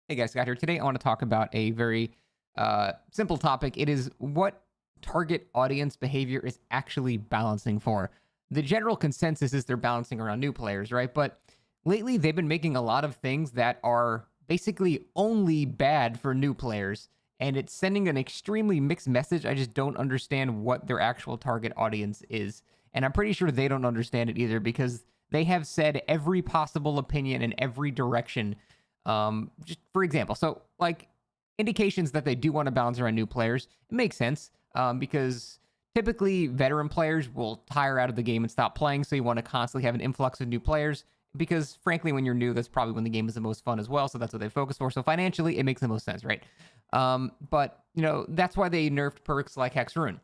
Hey guys, Scott here. Today I want to talk about a very simple topic. It is what target audience behavior is actually balancing for. The general consensus is they're balancing around new players, right? But lately they've been making a lot of things that are basically only bad for new players. And it's sending an extremely mixed message. I just don't understand what their actual target audience is. And I'm pretty sure they don't understand it either because they have said every possible opinion in every direction, just for example, so like indications that they do want to balance around new players, it makes sense because typically veteran players will tire out of the game and stop playing. So you want to constantly have an influx of new players because, frankly, when you're new, that's probably when the game is the most fun as well. So that's what they focus for. So financially, it makes the most sense, right? But that's why they nerfed perks like Hex Rune.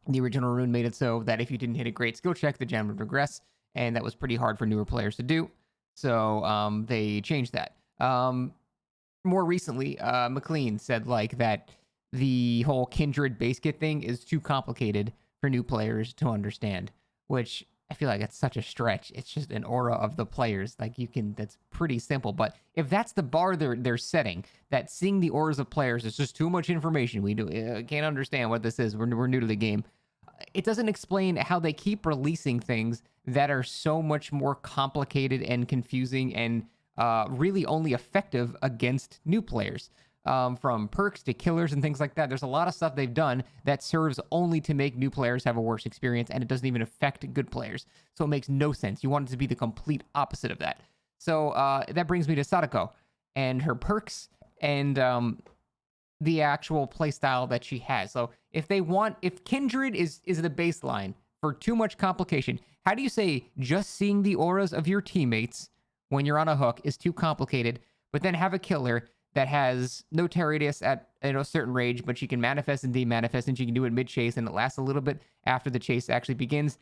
The original rune made it so that if you didn't hit a great skill check, the gem would regress, and that was pretty hard for newer players to do. So they changed that. More recently, McLean said like that the whole kindred base kit thing is too complicated for new players to understand, which I feel like it's such a stretch. It's just an aura of the players. Like that's pretty simple. But if that's the bar they're setting, that seeing the auras of players is just too much information. We can't understand what this is. We're new to the game. It doesn't explain how they keep releasing things that are so much more complicated and confusing and really only effective against new players. From perks to killers and things like that. There's a lot of stuff they've done that serves only to make new players have a worse experience, and it doesn't even affect good players. So it makes no sense. You want it to be the complete opposite of that. So that brings me to Sadako and her perks and the actual playstyle that she has. So if Kindred is the baseline for too much complication, how do you say just seeing the auras of your teammates when you're on a hook is too complicated, but then have a killer that has no radius at a certain range, but she can manifest and demanifest, and she can do it mid-chase, and it lasts a little bit after the chase actually begins.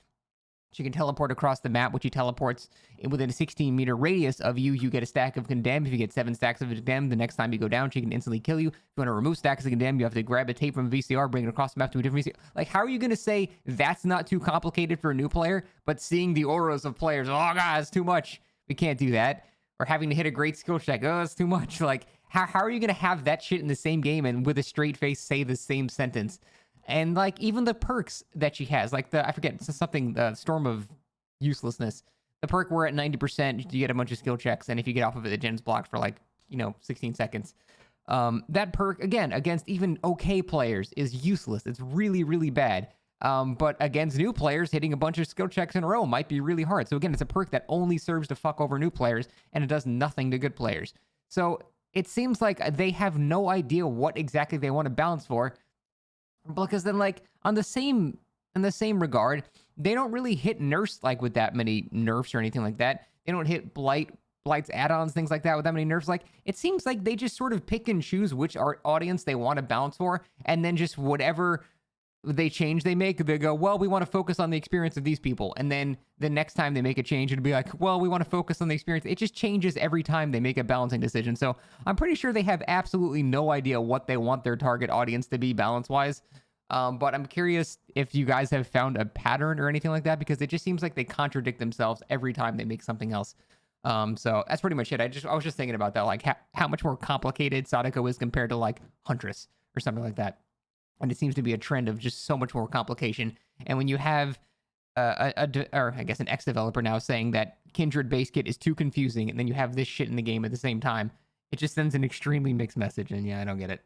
She can teleport across the map, which she teleports within a 16-meter radius of you. You get a stack of Condemn. If you get 7 stacks of Condemn, the next time you go down, she can instantly kill you. If you want to remove stacks of Condemn, you have to grab a tape from a VCR, bring it across the map to a different VCR. Like, how are you going to say that's not too complicated for a new player, but seeing the auras of players, oh, God, it's too much. We can't do that. Or having to hit a great skill check, oh, it's too much. Like, how are you going to have that shit in the same game and with a straight face say the same sentence? And like even the perks that she has, like I forget, it's something, the Storm of Uselessness. The perk where at 90%, you get a bunch of skill checks. And if you get off of it, the gen's blocked for like, 16 seconds. That perk, again, against even okay players is useless. It's really, really bad. But against new players, hitting a bunch of skill checks in a row might be really hard. So again, it's a perk that only serves to fuck over new players, and it does nothing to good players. So it seems like they have no idea what exactly they want to balance for, because then like in the same regard, they don't really hit nerfs like with that many nerfs or anything like that. They don't hit blight's add-ons, things like that with that many nerfs. Like it seems like they just sort of pick and choose which audience they want to balance for, and then just whatever they make, they go, well, we want to focus on the experience of these people. And then the next time they make a change, it'll be like, well, we want to focus on the experience. It just changes every time they make a balancing decision. So I'm pretty sure they have absolutely no idea what they want their target audience to be balance-wise. But I'm curious if you guys have found a pattern or anything like that, because it just seems like they contradict themselves every time they make something else. So that's pretty much it. I was just thinking about that, like how much more complicated Sadako is compared to like Huntress or something like that. And it seems to be a trend of just so much more complication. And when you have or I guess an ex-developer now saying that Kindred base kit is too confusing, and then you have this shit in the game at the same time, it just sends an extremely mixed message. And yeah, I don't get it.